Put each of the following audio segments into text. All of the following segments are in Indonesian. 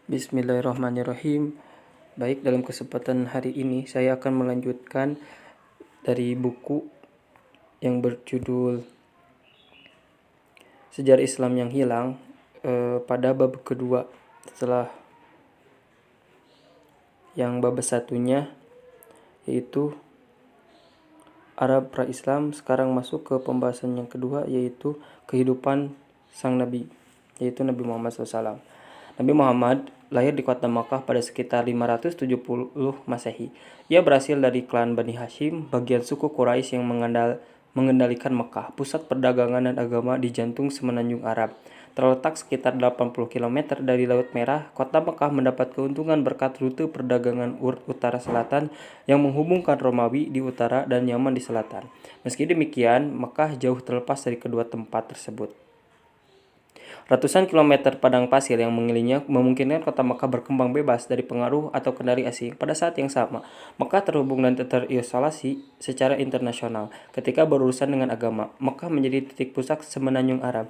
Bismillahirrahmanirrahim. Baik, dalam kesempatan hari ini saya akan melanjutkan dari buku yang berjudul Sejarah Islam yang Hilang pada bab kedua, setelah yang bab satunya yaitu Arab pra-Islam. Sekarang masuk ke pembahasan yang kedua, yaitu kehidupan sang Nabi, yaitu Nabi Muhammad SAW. Nabi Muhammad lahir di kota Makkah pada sekitar 570 Masehi. Ia berasal dari klan Bani Hashim, bagian suku Quraisy yang mengendalikan Makkah, pusat perdagangan dan agama di jantung semenanjung Arab. Terletak sekitar 80 km dari Laut Merah, kota Makkah mendapat keuntungan berkat rute perdagangan utara selatan yang menghubungkan Romawi di utara dan Yaman di selatan. Meski demikian, Makkah jauh terlepas dari kedua tempat tersebut. Ratusan kilometer padang pasir yang mengelilinginya memungkinkan kota Makkah berkembang bebas dari pengaruh atau kendali asing. Pada saat yang sama, Makkah terhubung dan terisolasi secara internasional. Ketika berurusan dengan agama, Makkah menjadi titik pusat semenanjung Arab.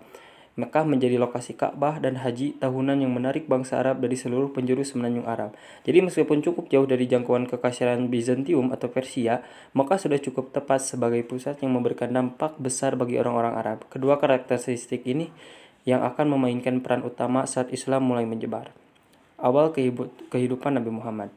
Makkah menjadi lokasi Ka'bah dan haji tahunan yang menarik bangsa Arab dari seluruh penjuru semenanjung Arab. Jadi meskipun cukup jauh dari jangkauan kekaisaran Bizantium atau Persia, Makkah sudah cukup tepat sebagai pusat yang memberikan dampak besar bagi orang-orang Arab. Kedua karakteristik ini yang akan memainkan peran utama saat Islam mulai menyebar. Awal kehidupan Nabi Muhammad.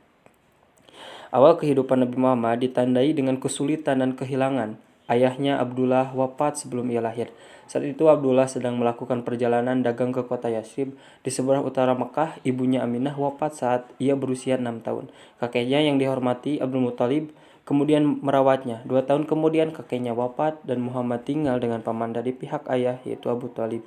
Awal kehidupan Nabi Muhammad ditandai dengan kesulitan dan kehilangan. Ayahnya Abdullah wafat sebelum ia lahir. Saat itu Abdullah sedang melakukan perjalanan dagang ke kota Yathrib di sebelah utara Mekah. Ibunya Aminah wafat saat ia berusia 6 tahun. Kakeknya yang dihormati Abdul Muthalib kemudian merawatnya. 2 tahun kemudian kakeknya wafat dan Muhammad tinggal dengan paman dari pihak ayah, yaitu Abu Thalib.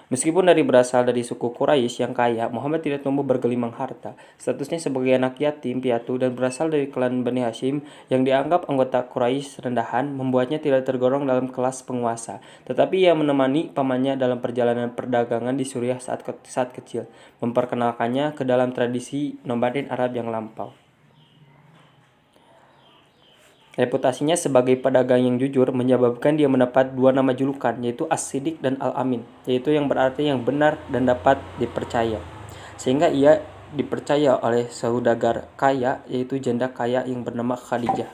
Meskipun berasal dari suku Quraisy yang kaya, Muhammad tidak tumbuh bergelimang harta. Statusnya sebagai anak yatim piatu dan berasal dari klan Bani Hashim yang dianggap anggota Quraisy rendahan membuatnya tidak tergolong dalam kelas penguasa. Tetapi ia menemani pamannya dalam perjalanan perdagangan di Suriah saat kecil, memperkenalkannya ke dalam tradisi nomaden Arab yang lampau. Reputasinya sebagai pedagang yang jujur menyebabkan dia mendapat 2 nama julukan, yaitu As-Siddiq dan Al-Amin, yaitu yang berarti yang benar dan dapat dipercaya. Sehingga ia dipercaya oleh saudagar kaya, yaitu janda kaya yang bernama Khadijah.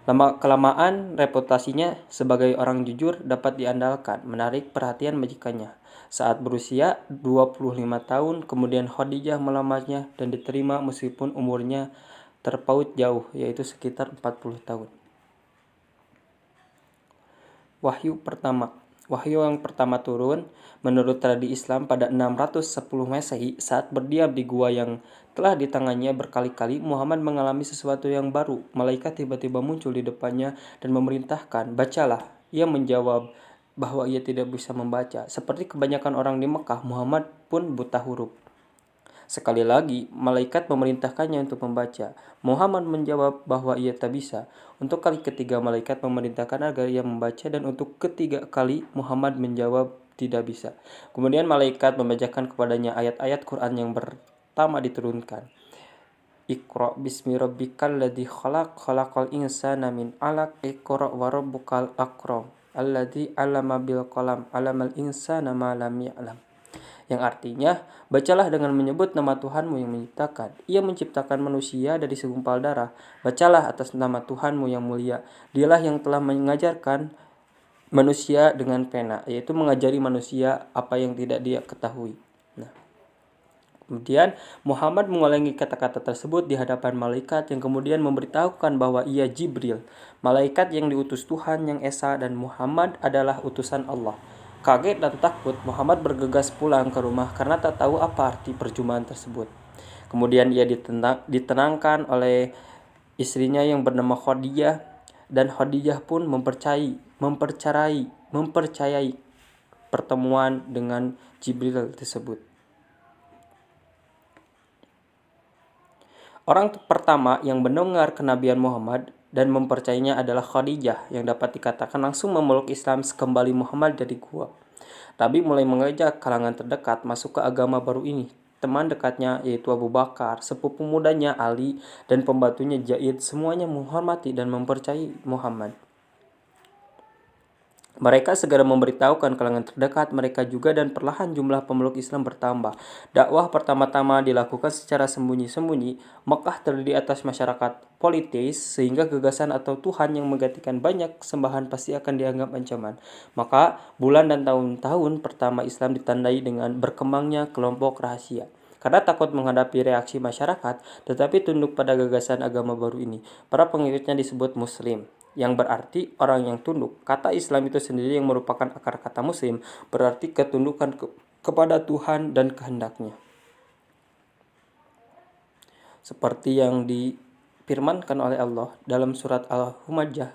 Lama-kelamaan reputasinya sebagai orang jujur dapat diandalkan, menarik perhatian majikannya. Saat berusia 25 tahun, kemudian Khadijah melamarnya dan diterima meskipun umurnya terpaut jauh, yaitu sekitar 40 tahun. Wahyu yang pertama turun menurut tradisi Islam pada 610 Masehi saat berdiam di gua yang telah ditangannya berkali-kali. Muhammad mengalami sesuatu yang baru. Malaikat tiba-tiba muncul di depannya dan memerintahkan, "Bacalah." Ia menjawab bahwa ia tidak bisa membaca. Seperti kebanyakan orang di Mekah, Muhammad pun buta huruf. Sekali lagi, malaikat memerintahkannya untuk membaca. Muhammad menjawab bahwa ia tak bisa. Untuk kali ketiga, malaikat memerintahkan agar ia membaca, dan untuk ketiga kali, Muhammad menjawab tidak bisa. Kemudian malaikat membacakan kepadanya ayat-ayat Quran yang pertama diturunkan. Iqra bismi rabbikal ladzi khalaq, khalaqal insana min 'alaq, iqra wa rabbukal akram, alladzi 'allama bil qalam, 'allamal insana ma lam ya'lam. Yang artinya, bacalah dengan menyebut nama Tuhanmu yang menciptakan. Ia menciptakan manusia dari segumpal darah. Bacalah atas nama Tuhanmu yang mulia. Dialah yang telah mengajarkan manusia dengan pena, yaitu mengajari manusia apa yang tidak dia ketahui. Kemudian Muhammad mengulangi kata-kata tersebut di hadapan malaikat yang kemudian memberitahukan bahwa ia Jibril, malaikat yang diutus Tuhan yang Esa, dan Muhammad adalah utusan Allah. Kaget dan takut, Muhammad bergegas pulang ke rumah karena tak tahu apa arti perjumpaan tersebut. Kemudian ia ditenangkan oleh istrinya yang bernama Khadijah, dan Khadijah pun mempercayai pertemuan dengan Jibril tersebut. Orang pertama yang mendengar kenabian Muhammad dan mempercayainya adalah Khadijah, yang dapat dikatakan langsung memeluk Islam sekembali Muhammad dari gua. Nabi mulai mengajak kalangan terdekat masuk ke agama baru ini. Teman dekatnya yaitu Abu Bakar, sepupu mudanya Ali, dan pembantunya Zaid semuanya menghormati dan mempercayai Muhammad. Mereka segera memberitahukan kalangan terdekat mereka juga dan perlahan jumlah pemeluk Islam bertambah. Dakwah pertama-tama dilakukan secara sembunyi-sembunyi. Mekah terdiri atas masyarakat politis sehingga gagasan atau Tuhan yang menggantikan banyak sembahan pasti akan dianggap ancaman. Maka bulan dan tahun-tahun pertama Islam ditandai dengan berkembangnya kelompok rahasia. Karena takut menghadapi reaksi masyarakat, tetapi tunduk pada gagasan agama baru ini. Para pengikutnya disebut Muslim, yang berarti orang yang tunduk. Kata Islam itu sendiri yang merupakan akar kata Muslim, berarti ketundukan kepada Tuhan dan kehendaknya. Seperti yang difirmankan oleh Allah dalam surat Al-Humajah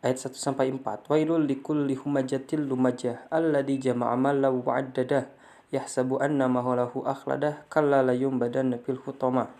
ayat 1-4. Wailul likulli humajatil lumajah alladzi jama'a malan wa 'addadah yahsabu anna malahu akhladah kalla la yumbadanna fil hutama.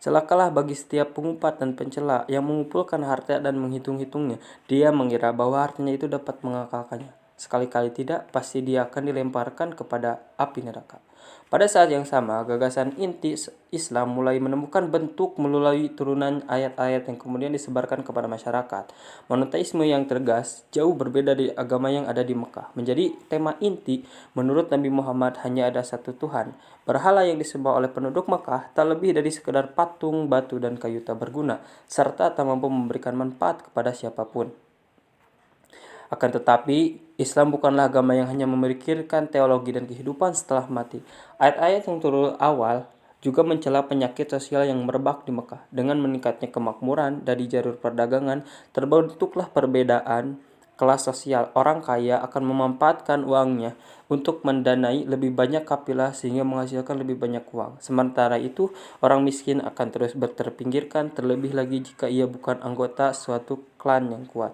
Celakalah bagi setiap pengumpat dan pencela yang mengumpulkan harta dan menghitung-hitungnya. Dia mengira bahwa hartanya itu dapat mengakalkannya. Sekali-kali tidak, pasti dia akan dilemparkan kepada api neraka. Pada saat yang sama, gagasan inti Islam mulai menemukan bentuk melalui turunan ayat-ayat yang kemudian disebarkan kepada masyarakat. Monoteisme yang tegas jauh berbeda dari agama yang ada di Mekah. Menjadi tema inti, menurut Nabi Muhammad hanya ada satu Tuhan. Berhala yang disembah oleh penduduk Mekah tak lebih dari sekedar patung, batu, dan kayu tak berguna, serta tak mampu memberikan manfaat kepada siapapun. Akan tetapi, Islam bukanlah agama yang hanya memikirkan teologi dan kehidupan setelah mati. Ayat-ayat yang turun awal juga mencela penyakit sosial yang merebak di Mekah. Dengan meningkatnya kemakmuran dari jalur perdagangan, terbentuklah perbedaan kelas sosial. Orang kaya akan memanfaatkan uangnya untuk mendanai lebih banyak kafilah sehingga menghasilkan lebih banyak uang. Sementara itu, orang miskin akan terus terpinggirkan, terlebih lagi jika ia bukan anggota suatu klan yang kuat.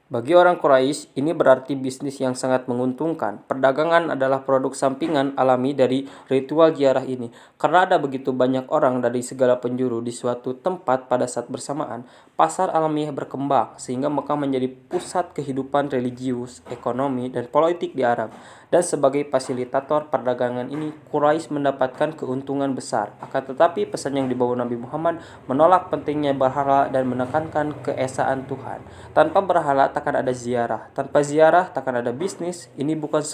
Bagi orang Quraisy, ini berarti bisnis yang sangat menguntungkan. Perdagangan adalah produk sampingan alami dari ritual ziarah ini. Karena ada begitu banyak orang dari segala penjuru di suatu tempat pada saat bersamaan, pasar alamiah berkembang, sehingga Mekah menjadi pusat kehidupan religius, ekonomi, dan politik di Arab. Dan sebagai fasilitator perdagangan ini, Quraisy mendapatkan keuntungan besar. Akan tetapi pesan yang dibawa Nabi Muhammad menolak pentingnya berhala dan menekankan keesaan Tuhan. Tanpa berhala takkan ada ziarah. Tanpa ziarah takkan ada bisnis. Ini bukan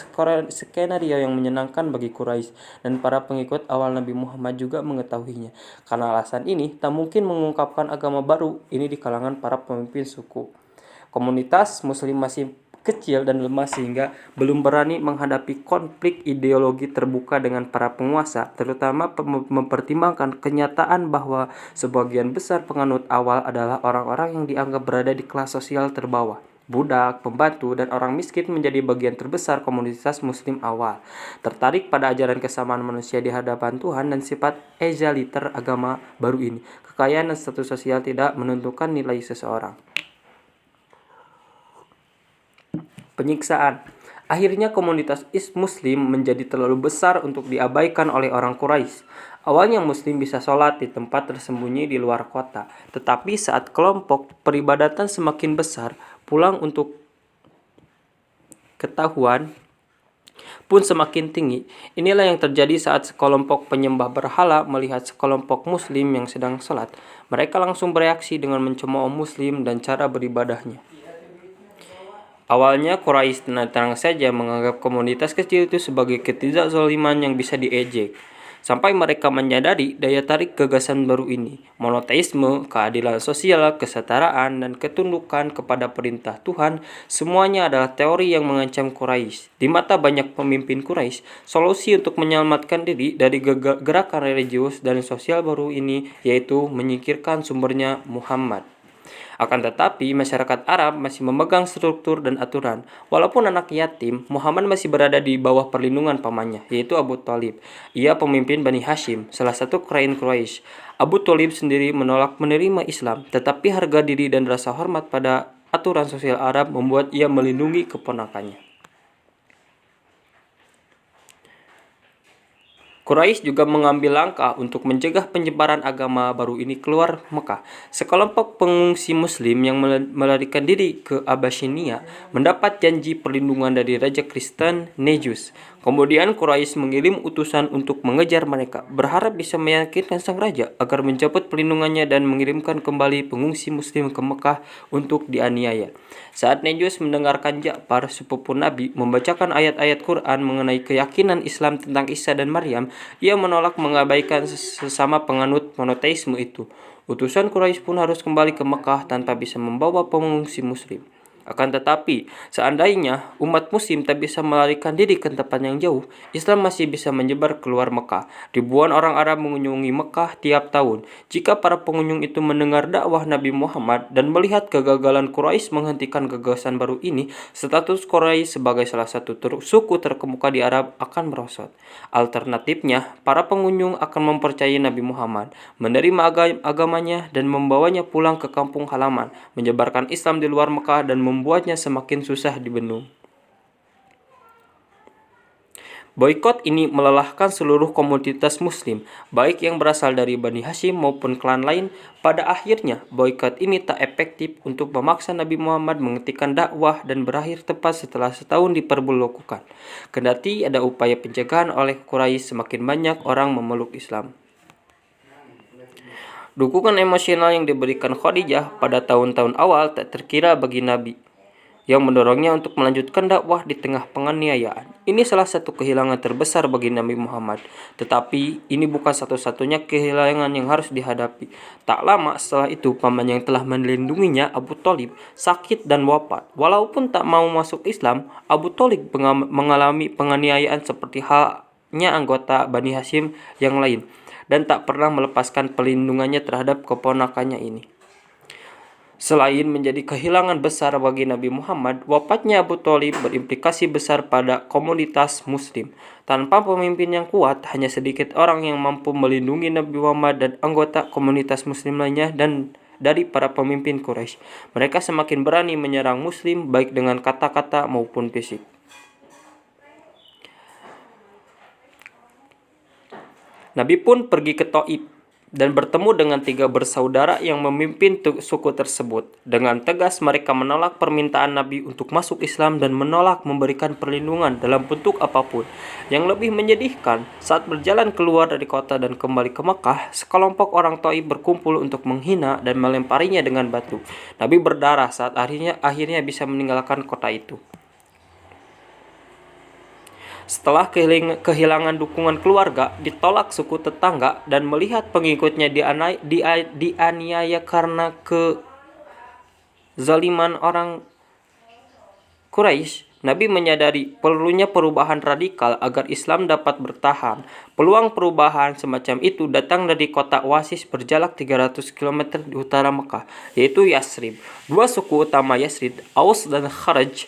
skenario yang menyenangkan bagi Quraisy, dan para pengikut awal Nabi Muhammad juga mengetahuinya. Karena alasan ini, tak mungkin mengungkapkan agama baru ini di kalangan para pemimpin suku. Komunitas Muslim masih kecil dan lemah sehingga belum berani menghadapi konflik ideologi terbuka dengan para penguasa, terutama mempertimbangkan kenyataan bahwa sebagian besar penganut awal adalah orang-orang yang dianggap berada di kelas sosial terbawah. Budak, pembantu, dan orang miskin menjadi bagian terbesar komunitas Muslim awal. Tertarik pada ajaran kesamaan manusia di hadapan Tuhan dan sifat egaliter agama baru ini, kekayaan dan status sosial tidak menentukan nilai seseorang. Penyiksaan. Akhirnya komunitas Muslim menjadi terlalu besar untuk diabaikan oleh orang Quraisy. Awalnya Muslim bisa sholat di tempat tersembunyi di luar kota, tetapi saat kelompok peribadatan semakin besar, pulang untuk ketahuan pun semakin tinggi. Inilah yang terjadi saat sekelompok penyembah berhala melihat sekelompok Muslim yang sedang sholat. Mereka langsung bereaksi dengan mencemooh Muslim dan cara beribadahnya. Awalnya Quraisy tenang saja menganggap komunitas kecil itu sebagai ketidakszaliman yang bisa diejek. Sampai mereka menyadari daya tarik gagasan baru ini. Monoteisme, keadilan sosial, kesetaraan, dan ketundukan kepada perintah Tuhan, semuanya adalah teori yang mengancam Quraisy. Di mata banyak pemimpin Quraisy, solusi untuk menyelamatkan diri dari gerakan religius dan sosial baru ini yaitu menyingkirkan sumbernya Muhammad. Akan tetapi, masyarakat Arab masih memegang struktur dan aturan. Walaupun anak yatim, Muhammad masih berada di bawah perlindungan pamannya, yaitu Abu Thalib. Ia pemimpin Bani Hashim, salah satu krain Quraisy. Abu Thalib sendiri menolak menerima Islam, tetapi harga diri dan rasa hormat pada aturan sosial Arab membuat ia melindungi keponakannya. Quraisy juga mengambil langkah untuk mencegah penyebaran agama baru ini keluar Mekah. Sekelompok pengungsi Muslim yang melarikan diri ke Abyssinia mendapat janji perlindungan dari Raja Kristen Negus. Kemudian Quraisy mengirim utusan untuk mengejar mereka, berharap bisa meyakinkan sang raja agar mencabut perlindungannya dan mengirimkan kembali pengungsi muslim ke Mekah untuk dianiaya. Saat Nejus mendengarkan Ja'far, sepupu Nabi, membacakan ayat-ayat Quran mengenai keyakinan Islam tentang Isa dan Maryam, ia menolak mengabaikan sesama penganut monoteisme itu. Utusan Quraisy pun harus kembali ke Mekah tanpa bisa membawa pengungsi muslim. Akan tetapi, seandainya umat muslim tak bisa melarikan diri ke tempat yang jauh, Islam masih bisa menyebar keluar Mekah. Ribuan orang Arab mengunjungi Mekah tiap tahun. Jika para pengunjung itu mendengar dakwah Nabi Muhammad dan melihat kegagalan Quraisy menghentikan gagasan baru ini, status Quraisy sebagai salah satu suku terkemuka di Arab akan merosot. Alternatifnya, para pengunjung akan mempercayai Nabi Muhammad, menerima agamanya dan membawanya pulang ke kampung halaman, menyebarkan Islam di luar Mekah dan membuatnya semakin susah dibendung. Boikot ini melelahkan seluruh komunitas muslim, baik yang berasal dari Bani Hashim maupun klan lain. Pada akhirnya, boikot ini tak efektif untuk memaksa Nabi Muhammad menghentikan dakwah dan berakhir tepat setelah setahun diperbulokukan. Kendati ada upaya pencegahan oleh Quraisy, semakin banyak orang memeluk Islam. Dukungan emosional yang diberikan Khadijah pada tahun-tahun awal tak terkira bagi Nabi, yang mendorongnya untuk melanjutkan dakwah di tengah penganiayaan. Ini salah satu kehilangan terbesar bagi Nabi Muhammad. Tetapi ini bukan satu-satunya kehilangan yang harus dihadapi. Tak lama setelah itu, paman yang telah melindunginya, Abu Thalib, sakit dan wafat. Walaupun tak mau masuk Islam, Abu Thalib mengalami penganiayaan seperti halnya anggota Bani Hashim yang lain, dan tak pernah melepaskan perlindungannya terhadap keponakannya ini. Selain menjadi kehilangan besar bagi Nabi Muhammad, wafatnya Abu Thalib berimplikasi besar pada komunitas muslim. Tanpa pemimpin yang kuat, hanya sedikit orang yang mampu melindungi Nabi Muhammad dan anggota komunitas muslim lainnya dan dari para pemimpin Quraisy. Mereka semakin berani menyerang muslim baik dengan kata-kata maupun fisik. Nabi pun pergi ke Thaif dan bertemu dengan 3 bersaudara yang memimpin suku tersebut. Dengan tegas mereka menolak permintaan Nabi untuk masuk Islam dan menolak memberikan perlindungan dalam bentuk apapun. Yang lebih menyedihkan, saat berjalan keluar dari kota dan kembali ke Mekah, sekelompok orang Thaif berkumpul untuk menghina dan melemparinya dengan batu. Nabi berdarah saat akhirnya bisa meninggalkan kota itu. Setelah kehilangan dukungan keluarga, ditolak suku tetangga, dan melihat pengikutnya dianiaya karena kezaliman orang Quraisy, Nabi menyadari perlunya perubahan radikal agar Islam dapat bertahan. Peluang perubahan semacam itu datang dari kota oasis berjarak 300 km di utara Mekah, yaitu Yasrib. 2 suku utama Yasrib, Aus dan Kharaj,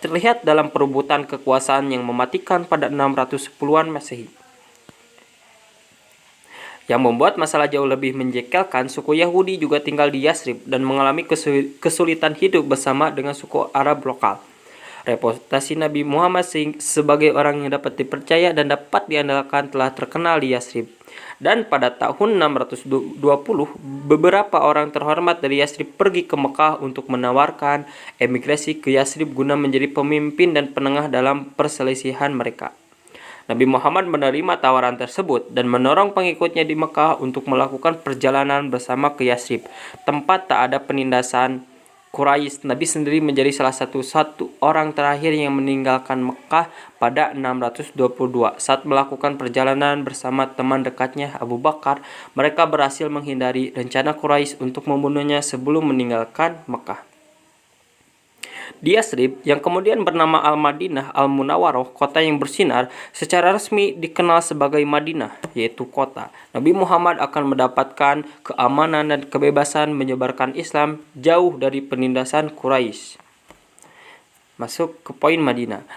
terlihat dalam perebutan kekuasaan yang mematikan pada 610-an Masehi. Yang membuat masalah jauh lebih menjengkelkan, suku Yahudi juga tinggal di Yasrib dan mengalami kesulitan hidup bersama dengan suku Arab lokal. Reputasi Nabi Muhammad sebagai orang yang dapat dipercaya dan dapat diandalkan telah terkenal di Yasrib. Dan pada tahun 620, beberapa orang terhormat dari Yasrib pergi ke Mekah untuk menawarkan emigrasi ke Yasrib guna menjadi pemimpin dan penengah dalam perselisihan mereka. Nabi Muhammad menerima tawaran tersebut dan mendorong pengikutnya di Mekah untuk melakukan perjalanan bersama ke Yasrib, tempat tak ada penindasan Quraisy. Nabi sendiri menjadi salah satu orang terakhir yang meninggalkan Mekah pada 622. Saat melakukan perjalanan bersama teman dekatnya Abu Bakar, mereka berhasil menghindari rencana Quraisy untuk membunuhnya sebelum meninggalkan Mekah. Di Yasrib, yang kemudian bernama Al-Madinah Al-Munawwaroh, kota yang bersinar, secara resmi dikenal sebagai Madinah, yaitu kota. Nabi Muhammad akan mendapatkan keamanan dan kebebasan menyebarkan Islam jauh dari penindasan Quraisy. Masuk ke poin Madinah.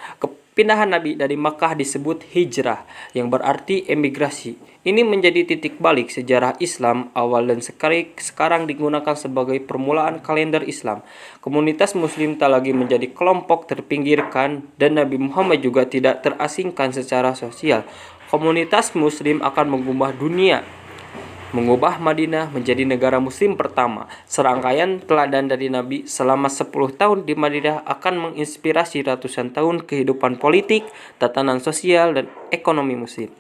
Pindahan Nabi dari Makkah disebut hijrah, yang berarti emigrasi. Ini menjadi titik balik sejarah Islam awal dan sekarang digunakan sebagai permulaan kalender Islam. Komunitas muslim tak lagi menjadi kelompok terpinggirkan dan Nabi Muhammad juga tidak terasingkan secara sosial. Komunitas muslim akan mengubah dunia mengubah Madinah menjadi negara muslim pertama. Serangkaian teladan dari Nabi selama 10 tahun di Madinah akan menginspirasi ratusan tahun kehidupan politik, tatanan sosial, dan ekonomi muslim.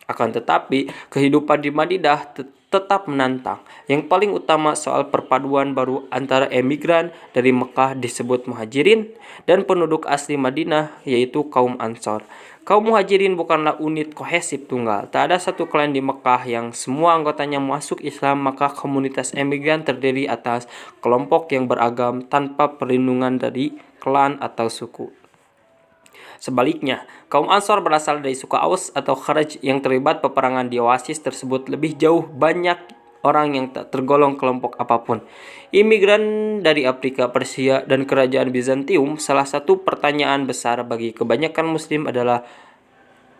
Akan tetapi, kehidupan di Madinah tetap menantang. Yang paling utama soal perpaduan baru antara emigran dari Mekah disebut muhajirin dan penduduk asli Madinah yaitu kaum Ansor. Kaum muhajirin bukanlah unit kohesif tunggal. Tak ada satu klan di Mekah yang semua anggotanya masuk Islam, maka komunitas emigran terdiri atas kelompok yang beragam tanpa perlindungan dari klan atau suku. Sebaliknya, kaum Ansor berasal dari suku Aus atau Kharaj yang terlibat peperangan di Oasis tersebut lebih jauh banyak orang yang tak tergolong kelompok apapun. Imigran dari Afrika, Persia, dan kerajaan Bizantium, salah satu pertanyaan besar bagi kebanyakan muslim adalah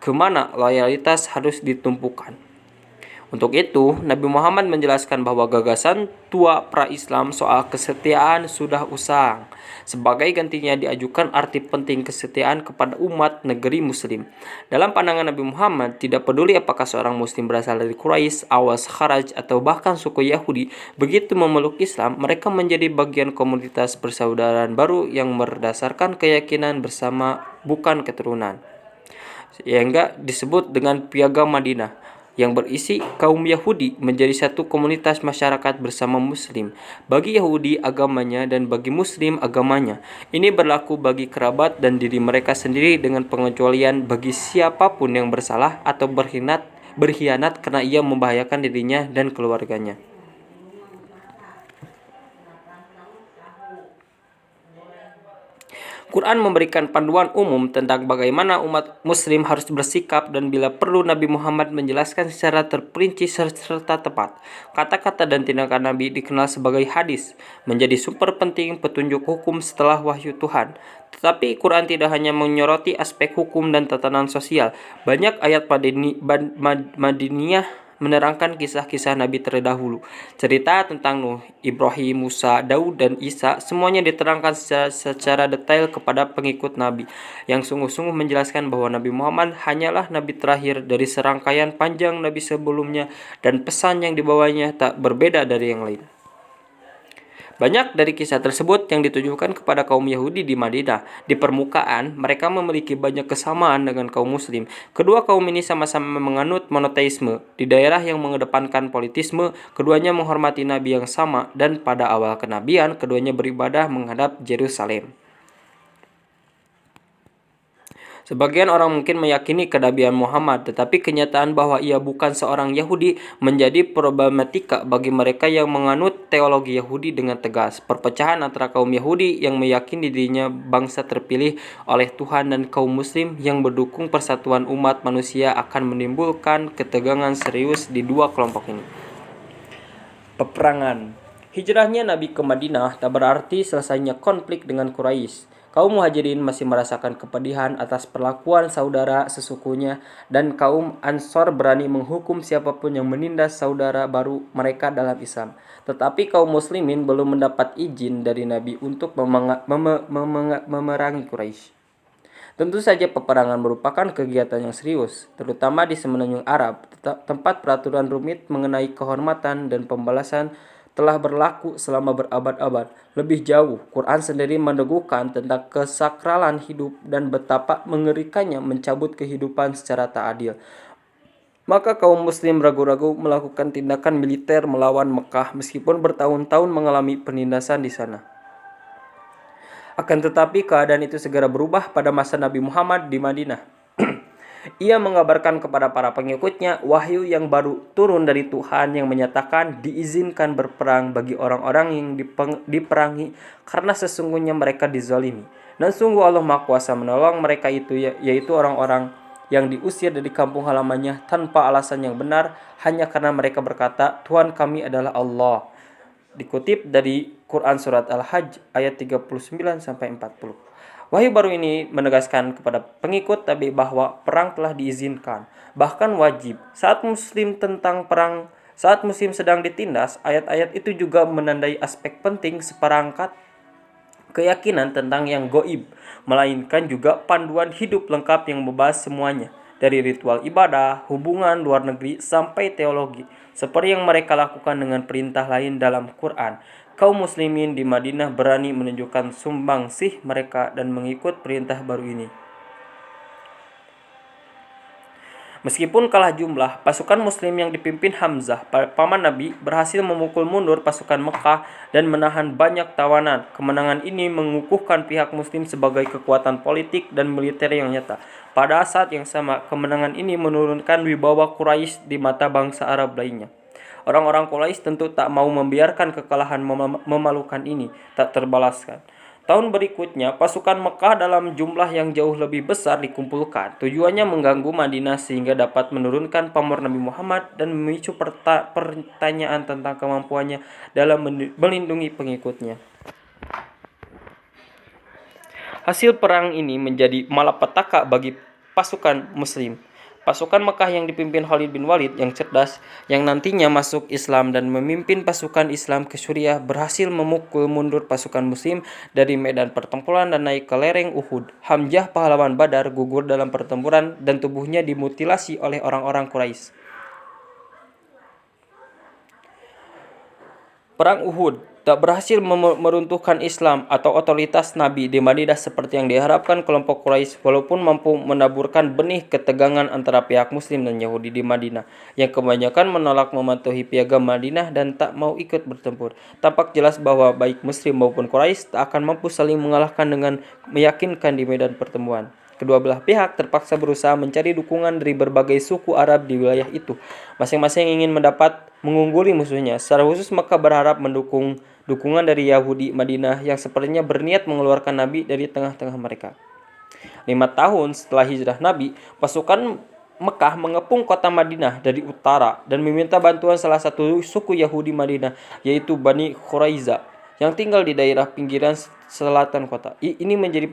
kemana loyalitas harus ditumpukan. Untuk itu, Nabi Muhammad menjelaskan bahwa gagasan tua pra-Islam soal kesetiaan sudah usang. Sebagai gantinya diajukan arti penting kesetiaan kepada umat negeri muslim. Dalam pandangan Nabi Muhammad, tidak peduli apakah seorang muslim berasal dari Quraisy, Awas, Kharaj, atau bahkan suku Yahudi, begitu memeluk Islam, mereka menjadi bagian komunitas persaudaraan baru yang berdasarkan keyakinan bersama bukan keturunan. Sehingga disebut dengan Piagam Madinah yang berisi kaum Yahudi menjadi satu komunitas masyarakat bersama Muslim. Bagi Yahudi agamanya dan bagi Muslim agamanya. Ini berlaku bagi kerabat dan diri mereka sendiri dengan pengecualian bagi siapapun yang bersalah atau berkhianat karena ia membahayakan dirinya dan keluarganya. Quran memberikan panduan umum tentang bagaimana umat muslim harus bersikap dan bila perlu Nabi Muhammad menjelaskan secara terperinci serta tepat. Kata-kata dan tindakan Nabi dikenal sebagai hadis, menjadi sumber penting petunjuk hukum setelah wahyu Tuhan. Tetapi Quran tidak hanya menyoroti aspek hukum dan tatanan sosial. Banyak ayat Madaniyah menerangkan kisah-kisah Nabi terdahulu. Cerita tentang Nuh, Ibrahim, Musa, Daud, dan Isa semuanya diterangkan secara detail kepada pengikut Nabi, yang sungguh-sungguh menjelaskan bahwa Nabi Muhammad hanyalah Nabi terakhir dari serangkaian panjang Nabi sebelumnya dan pesan yang dibawanya tak berbeda dari yang lain. Banyak dari kisah tersebut yang ditujukan kepada kaum Yahudi di Madinah. Di permukaan, mereka memiliki banyak kesamaan dengan kaum Muslim. Kedua kaum ini sama-sama menganut monoteisme. Di daerah yang mengedepankan politisme, keduanya menghormati Nabi yang sama, dan pada awal kenabian, keduanya beribadah menghadap Yerusalem. Sebagian orang mungkin meyakini kenabian Muhammad, tetapi kenyataan bahwa ia bukan seorang Yahudi menjadi problematika bagi mereka yang menganut teologi Yahudi dengan tegas. Perpecahan antara kaum Yahudi yang meyakini dirinya bangsa terpilih oleh Tuhan dan kaum Muslim yang mendukung persatuan umat manusia akan menimbulkan ketegangan serius di dua kelompok ini. Peperangan. Hijrahnya Nabi ke Madinah tak berarti selesainya konflik dengan Quraisy. Kaum muhajirin masih merasakan kepedihan atas perlakuan saudara sesukunya dan kaum Ansor berani menghukum siapapun yang menindas saudara baru mereka dalam Islam. Tetapi kaum muslimin belum mendapat izin dari Nabi untuk memerangi Quraisy. Tentu saja peperangan merupakan kegiatan yang serius, terutama di semenanjung Arab, tempat peraturan rumit mengenai kehormatan dan pembalasan telah berlaku selama berabad-abad. Lebih jauh, Quran sendiri meneguhkan tentang kesakralan hidup dan betapa mengerikannya mencabut kehidupan secara tak adil. Maka kaum muslim ragu-ragu melakukan tindakan militer melawan Mekah meskipun bertahun-tahun mengalami penindasan di sana. Akan tetapi keadaan itu segera berubah pada masa Nabi Muhammad di Madinah. Ia mengabarkan kepada para pengikutnya wahyu yang baru turun dari Tuhan yang menyatakan diizinkan berperang bagi orang-orang yang diperangi karena sesungguhnya mereka dizalimi. Dan sungguh Allah Maha Kuasa menolong mereka itu, yaitu orang-orang yang diusir dari kampung halamannya tanpa alasan yang benar hanya karena mereka berkata, Tuhan kami adalah Allah. Dikutip dari Quran Surat Al-Hajj ayat 39-40. Wahyu baru ini menegaskan kepada pengikut Nabi bahwa perang telah diizinkan, bahkan wajib. Saat muslim sedang ditindas, ayat-ayat itu juga menandai aspek penting seperangkat keyakinan tentang yang goib, melainkan juga panduan hidup lengkap yang membahas semuanya. dari ritual ibadah, hubungan luar negeri, sampai teologi, seperti yang mereka lakukan dengan perintah lain dalam Quran. Kaum muslimin di Madinah berani menunjukkan sumbangsih mereka dan mengikut perintah baru ini. Meskipun kalah jumlah, pasukan muslim yang dipimpin Hamzah, paman Nabi, berhasil memukul mundur pasukan Mekah dan menahan banyak tawanan. Kemenangan ini mengukuhkan pihak muslim sebagai kekuatan politik dan militer yang nyata. Pada saat yang sama, kemenangan ini menurunkan wibawa Quraisy di mata bangsa Arab lainnya. Orang-orang Quraisy tentu tak mau membiarkan kekalahan memalukan ini tak terbalaskan. Tahun berikutnya, pasukan Mekah dalam jumlah yang jauh lebih besar dikumpulkan. Tujuannya mengganggu Madinah sehingga dapat menurunkan pamor Nabi Muhammad dan memicu pertanyaan tentang kemampuannya dalam melindungi pengikutnya. Hasil perang ini menjadi malapetaka bagi pasukan Muslim. Pasukan Mekah yang dipimpin Khalid bin Walid yang cerdas, yang nantinya masuk Islam dan memimpin pasukan Islam ke Suriah, berhasil memukul mundur pasukan Muslim dari medan pertempuran dan naik ke lereng Uhud. Hamzah, pahlawan Badar, gugur dalam pertempuran dan tubuhnya dimutilasi oleh orang-orang Quraisy. Perang Uhud tak berhasil meruntuhkan Islam atau otoritas Nabi di Madinah seperti yang diharapkan kelompok Quraisy, walaupun mampu menaburkan benih ketegangan antara pihak Muslim dan Yahudi di Madinah, yang kebanyakan menolak mematuhi piagam Madinah dan tak mau ikut bertempur. Tampak jelas bahwa baik Muslim maupun Quraisy tak akan mampu saling mengalahkan dengan meyakinkan di medan pertemuan. Kedua belah pihak terpaksa berusaha mencari dukungan dari berbagai suku Arab di wilayah itu. Masing-masing ingin mengungguli musuhnya. Secara khusus Mekah berharap dukungan dari Yahudi Madinah yang sepertinya berniat mengeluarkan Nabi dari tengah-tengah mereka. 5 tahun setelah hijrah Nabi, pasukan Mekah mengepung kota Madinah dari utara dan meminta bantuan salah satu suku Yahudi Madinah, yaitu Bani Quraiza, yang tinggal di daerah pinggiran selatan kota. Ini menjadi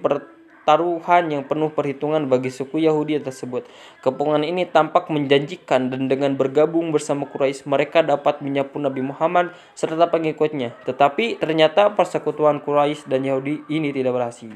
taruhan yang penuh perhitungan bagi suku Yahudi tersebut. Kepungan ini tampak menjanjikan dan dengan bergabung bersama Quraisy mereka dapat menyapu Nabi Muhammad serta pengikutnya. Tetapi ternyata persekutuan Quraisy dan Yahudi ini tidak berhasil.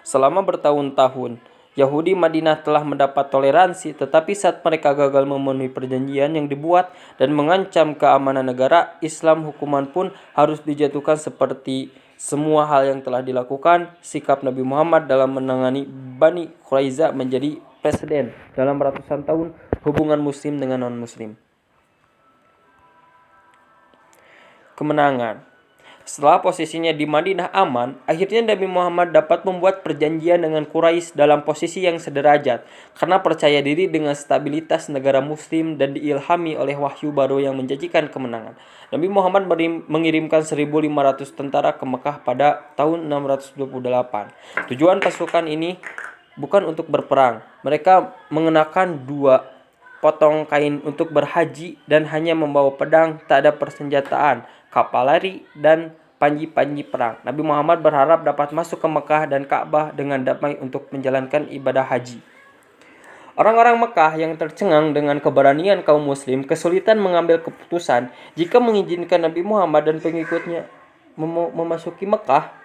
Selama bertahun-tahun, Yahudi Madinah telah mendapat toleransi, tetapi saat mereka gagal memenuhi perjanjian yang dibuat dan mengancam keamanan negara, Islam hukuman pun harus dijatuhkan. Seperti semua hal yang telah dilakukan, sikap Nabi Muhammad dalam menangani Bani Quraiza menjadi presiden dalam ratusan tahun hubungan Muslim dengan non-Muslim. Kemenangan. Setelah posisinya di Madinah aman, akhirnya Nabi Muhammad dapat membuat perjanjian dengan Quraisy dalam posisi yang sederajat, karena percaya diri dengan stabilitas negara Muslim dan diilhami oleh wahyu baru yang menjanjikan kemenangan. Nabi Muhammad mengirimkan 1.500 tentara ke Mekah pada tahun 628. Tujuan pasukan ini bukan untuk berperang. Mereka mengenakan 2 potong kain untuk berhaji dan hanya membawa pedang, tak ada persenjataan, kavaleri, dan panji-panji perang. Nabi Muhammad berharap dapat masuk ke Mekah dan Ka'bah dengan damai untuk menjalankan ibadah haji. Orang-orang Mekah yang tercengang dengan keberanian kaum muslim kesulitan mengambil keputusan jika mengizinkan Nabi Muhammad dan pengikutnya memasuki Mekah.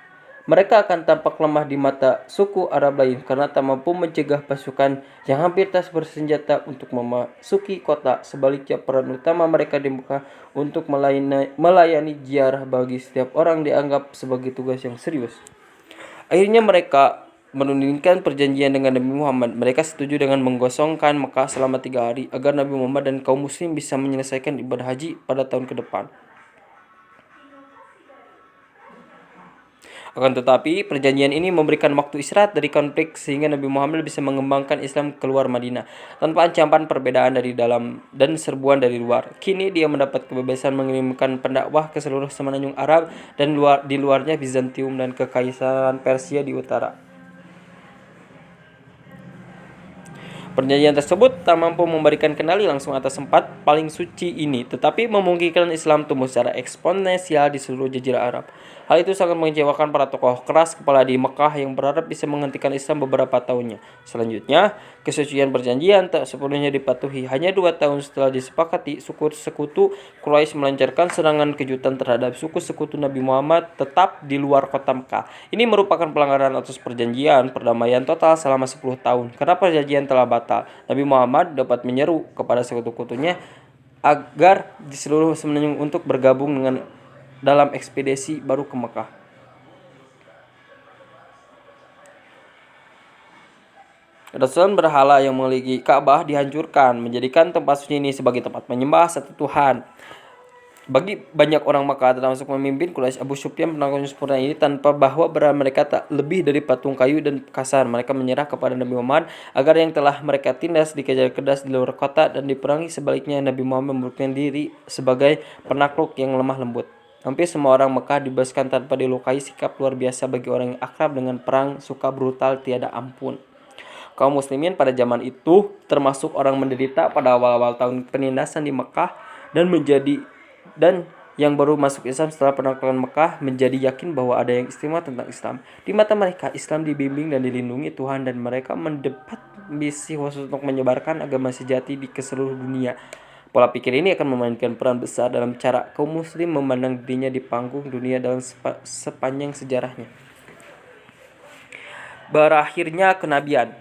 Mereka akan tampak lemah di mata suku Arab lain karena tak mampu mencegah pasukan yang hampir tak bersenjata untuk memasuki kota. Sebaliknya, peran utama mereka di Mekah untuk melayani ziarah bagi setiap orang dianggap sebagai tugas yang serius. Akhirnya mereka menundingkan perjanjian dengan Nabi Muhammad. Mereka setuju dengan menggosongkan Mekah selama 3 hari agar Nabi Muhammad dan kaum muslim bisa menyelesaikan ibadah haji pada tahun ke depan. Akan tetapi, perjanjian ini memberikan waktu istirahat dari konflik sehingga Nabi Muhammad bisa mengembangkan Islam keluar Madinah tanpa ancaman perbedaan dari dalam dan serbuan dari luar. Kini dia mendapat kebebasan mengirimkan pendakwah ke seluruh semenanjung Arab dan di luarnya Bizantium dan Kekaisaran Persia di utara. Perjanjian tersebut tak mampu memberikan kendali langsung atas tempat paling suci ini, tetapi memungkinkan Islam tumbuh secara eksponensial di seluruh jazirah Arab. Hal itu sangat mengecewakan para tokoh keras kepala di Mekah yang berharap bisa menghentikan Islam beberapa tahunnya. Selanjutnya, kesucian perjanjian tak sepenuhnya dipatuhi. Hanya 2 tahun setelah disepakati, suku sekutu Quraisy melancarkan serangan kejutan terhadap suku sekutu Nabi Muhammad tetap di luar kota Mekah. Ini merupakan pelanggaran atas perjanjian perdamaian total selama 10 tahun. Karena perjanjian telah batal, Nabi Muhammad dapat menyeru kepada sekutu-sekutunya agar di seluruh semenanjung untuk bergabung dengan dalam ekspedisi baru ke Mekah. Ratusan berhala yang memiliki Ka'bah dihancurkan, menjadikan tempat suci ini sebagai tempat menyembah satu Tuhan. Bagi banyak orang Makkah, termasuk pemimpin Quraisy, Abu Sufyan penanggung sempurna ini tanpa bahwa mereka tak lebih dari patung kayu dan kasar. Mereka menyerah kepada Nabi Muhammad agar yang telah mereka tindas dikejar keras di luar kota dan diperangi. Sebaliknya, Nabi Muhammad membuktikan diri sebagai penakluk yang lemah lembut. Hampir semua orang Mekah dibebaskan tanpa dilukai. Sikap luar biasa bagi orang yang akrab dengan perang, suka brutal tiada ampun. Kaum muslimin pada zaman itu termasuk orang menderita pada awal-awal tahun penindasan di Mekah dan yang baru masuk Islam setelah penaklukan Mekah menjadi yakin bahwa ada yang istimewa tentang Islam. Di mata mereka, Islam dibimbing dan dilindungi Tuhan dan mereka mendapat misi khusus untuk menyebarkan agama sejati ke seluruh dunia. Pola pikir ini akan memainkan peran besar dalam cara kaum muslim memandang dirinya di panggung dunia dalam sepanjang sejarahnya. Berakhirnya kenabian.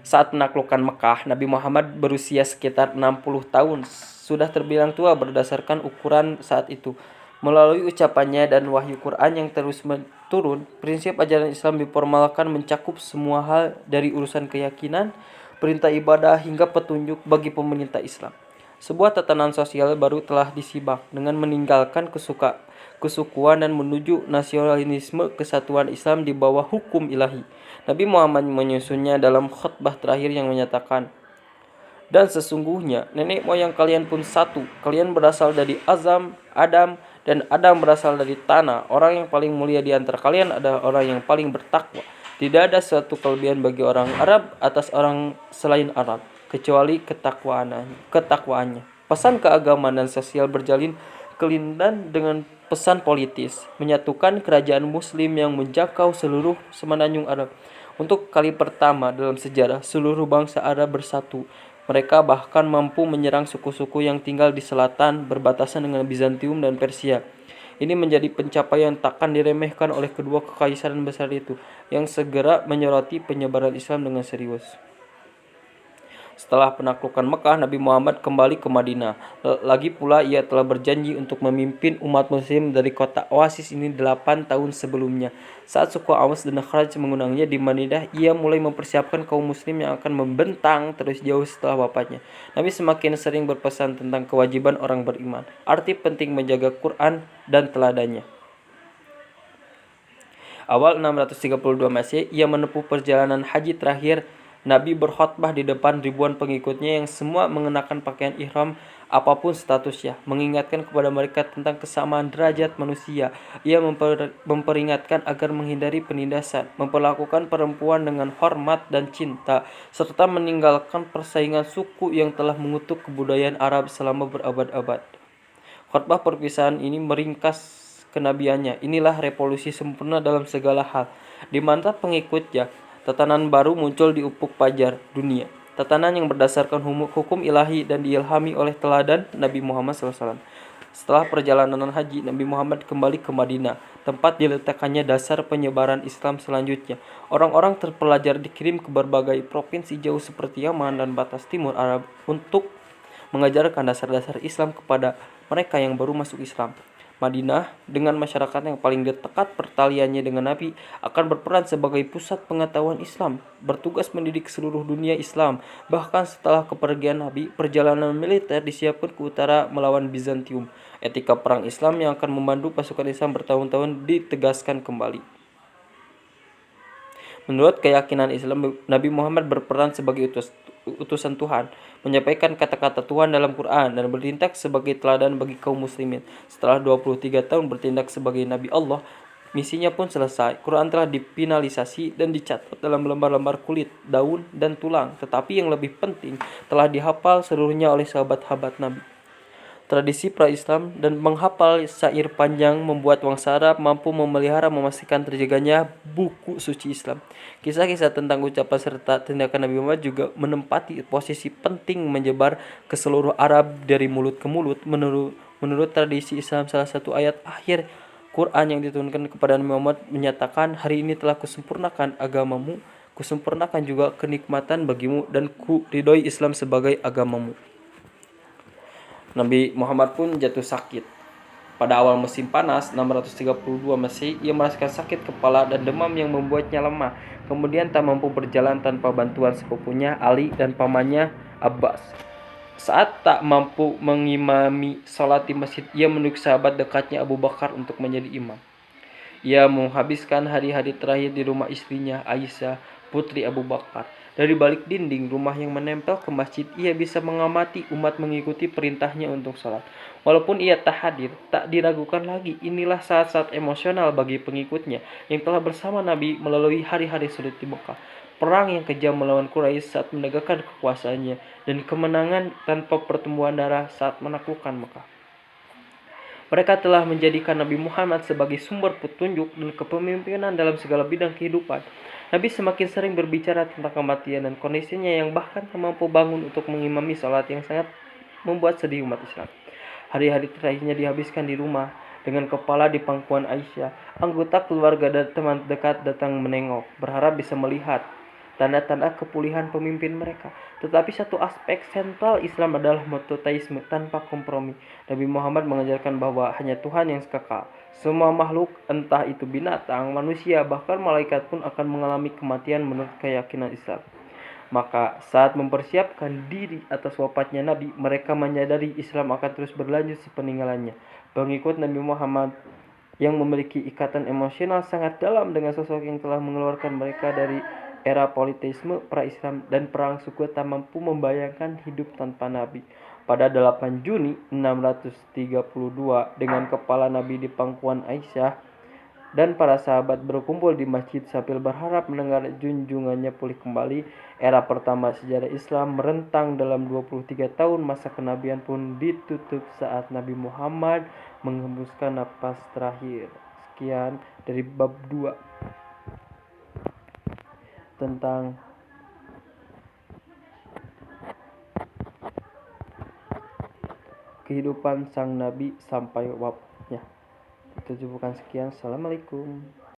Saat menaklukkan Mekah, Nabi Muhammad berusia sekitar 60 tahun. Sudah terbilang tua berdasarkan ukuran saat itu. Melalui ucapannya dan wahyu Quran yang terus turun, prinsip ajaran Islam diformalkan mencakup semua hal dari urusan keyakinan, perintah ibadah hingga petunjuk bagi pemerintah Islam. Sebuah tatanan sosial baru telah disibak dengan meninggalkan kesukuan dan menuju nasionalisme, kesatuan Islam di bawah hukum ilahi. Nabi Muhammad menyusunnya dalam khutbah terakhir yang menyatakan, "Dan sesungguhnya nenek moyang kalian pun satu. Kalian berasal dari Adam, dan Adam berasal dari tanah. Orang yang paling mulia di antara kalian adalah orang yang paling bertakwa. Tidak ada suatu kelebihan bagi orang Arab atas orang selain Arab, kecuali ketakwaannya." Pesan keagamaan dan sosial berjalin kelindan dengan pesan politis, menyatukan kerajaan muslim yang menjangkau seluruh semenanjung Arab. Untuk kali pertama dalam sejarah, seluruh bangsa Arab bersatu. Mereka bahkan mampu menyerang suku-suku yang tinggal di selatan berbatasan dengan Bizantium dan Persia. Ini menjadi pencapaian takkan diremehkan oleh kedua kekaisaran besar itu, yang segera menyoroti penyebaran Islam dengan serius. Setelah penaklukan Mekah, Nabi Muhammad kembali ke Madinah. Lagi pula ia telah berjanji untuk memimpin umat muslim dari kota oasis ini 8 tahun sebelumnya. Saat suku Aws dan Kharaj mengundangnya di Madinah, ia mulai mempersiapkan kaum muslim yang akan membentang terus jauh setelah wafatnya. Nabi semakin sering berpesan tentang kewajiban orang beriman, arti penting menjaga Quran dan teladannya. Awal 632 Masehi, ia menempuh perjalanan haji terakhir. Nabi berkhutbah di depan ribuan pengikutnya yang semua mengenakan pakaian ihram apapun statusnya, mengingatkan kepada mereka tentang kesamaan derajat manusia. Ia memperingatkan agar menghindari penindasan, memperlakukan perempuan dengan hormat dan cinta, serta meninggalkan persaingan suku yang telah mengutuk kebudayaan Arab selama berabad-abad. Khutbah perpisahan ini meringkas kenabiannya. Inilah revolusi sempurna dalam segala hal. Di mata pengikutnya, tatanan baru muncul di ufuk fajar dunia. Tatanan yang berdasarkan hukum ilahi dan diilhami oleh teladan Nabi Muhammad SAW. Setelah perjalanan haji, Nabi Muhammad kembali ke Madinah, tempat diletakkannya dasar penyebaran Islam selanjutnya. Orang-orang terpelajar dikirim ke berbagai provinsi jauh seperti Yaman dan batas timur Arab untuk mengajarkan dasar-dasar Islam kepada mereka yang baru masuk Islam. Madinah, dengan masyarakat yang paling dekat pertaliannya dengan Nabi, akan berperan sebagai pusat pengetahuan Islam, bertugas mendidik seluruh dunia Islam. Bahkan setelah kepergian Nabi, perjalanan militer disiapkan ke utara melawan Bizantium. Etika perang Islam yang akan memandu pasukan Islam bertahun-tahun ditegaskan kembali. Menurut keyakinan Islam, Nabi Muhammad berperan sebagai utusan Tuhan, menyampaikan kata-kata Tuhan dalam Quran dan bertindak sebagai teladan bagi kaum muslimin. Setelah 23 tahun bertindak sebagai Nabi Allah, Misinya pun selesai. Quran telah dipinalisasi dan dicatat dalam lembar-lembar kulit, daun, dan tulang. Tetapi yang lebih penting, telah dihafal seluruhnya oleh sahabat-sahabat Nabi. Tradisi pra-Islam dan menghafal syair panjang membuat bangsa Arab mampu memelihara memastikan terjaganya buku suci Islam. Kisah-kisah tentang ucapan serta tindakan Nabi Muhammad juga menempati posisi penting menyebar ke seluruh Arab dari mulut ke mulut. Menurut tradisi Islam, salah satu ayat akhir Quran yang diturunkan kepada Nabi Muhammad menyatakan, "Hari ini telah kusempurnakan agamamu, kusempurnakan juga kenikmatan bagimu, dan kuridhoi Islam sebagai agamamu." Nabi Muhammad pun jatuh sakit. Pada awal musim panas 632 Masehi, ia merasakan sakit kepala dan demam yang membuatnya lemah. Kemudian tak mampu berjalan tanpa bantuan sepupunya Ali dan pamannya Abbas. Saat tak mampu mengimami salat di masjid, ia menunjuk sahabat dekatnya Abu Bakar untuk menjadi imam. Ia menghabiskan hari-hari terakhir di rumah istrinya Aisyah, putri Abu Bakar. Dari balik dinding rumah yang menempel ke masjid, ia bisa mengamati umat mengikuti perintahnya untuk sholat. Walaupun ia tak hadir, tak diragukan lagi, inilah saat-saat emosional bagi pengikutnya yang telah bersama Nabi melalui hari-hari sulit di Mekah. Perang yang kejam melawan Quraisy saat menegakkan kekuasaannya, dan kemenangan tanpa pertumbuhan darah saat menaklukkan Mekah. Mereka telah menjadikan Nabi Muhammad sebagai sumber petunjuk dan kepemimpinan dalam segala bidang kehidupan. Nabi semakin sering berbicara tentang kematian dan kondisinya yang bahkan tak mampu bangun untuk mengimami salat yang sangat membuat sedih umat Islam. Hari-hari terakhirnya dihabiskan di rumah dengan kepala di pangkuan Aisyah. Anggota keluarga dan teman dekat datang menengok, berharap bisa melihat tanda-tanda kepulihan pemimpin mereka. Tetapi satu aspek sentral Islam adalah monoteisme tanpa kompromi. Nabi Muhammad mengajarkan bahwa hanya Tuhan yang kekal. Semua makhluk, entah itu binatang, manusia, bahkan malaikat pun akan mengalami kematian menurut keyakinan Islam. Maka saat mempersiapkan diri atas wafatnya Nabi, mereka menyadari Islam akan terus berlanjut sepeninggalannya. Pengikut Nabi Muhammad yang memiliki ikatan emosional sangat dalam dengan sosok yang telah mengeluarkan mereka dari era politeisme pra-Islam dan perang suku tak mampu membayangkan hidup tanpa Nabi. Pada 8 Juni 632, dengan kepala Nabi di pangkuan Aisyah dan para sahabat berkumpul di masjid sambil berharap mendengar junjungannya pulih kembali, era pertama sejarah Islam merentang dalam 23 tahun masa kenabian pun ditutup saat Nabi Muhammad menghembuskan napas terakhir. Sekian dari bab 2 tentang kehidupan sang Nabi sampai wafatnya. Itu bukan sekian. Assalamualaikum.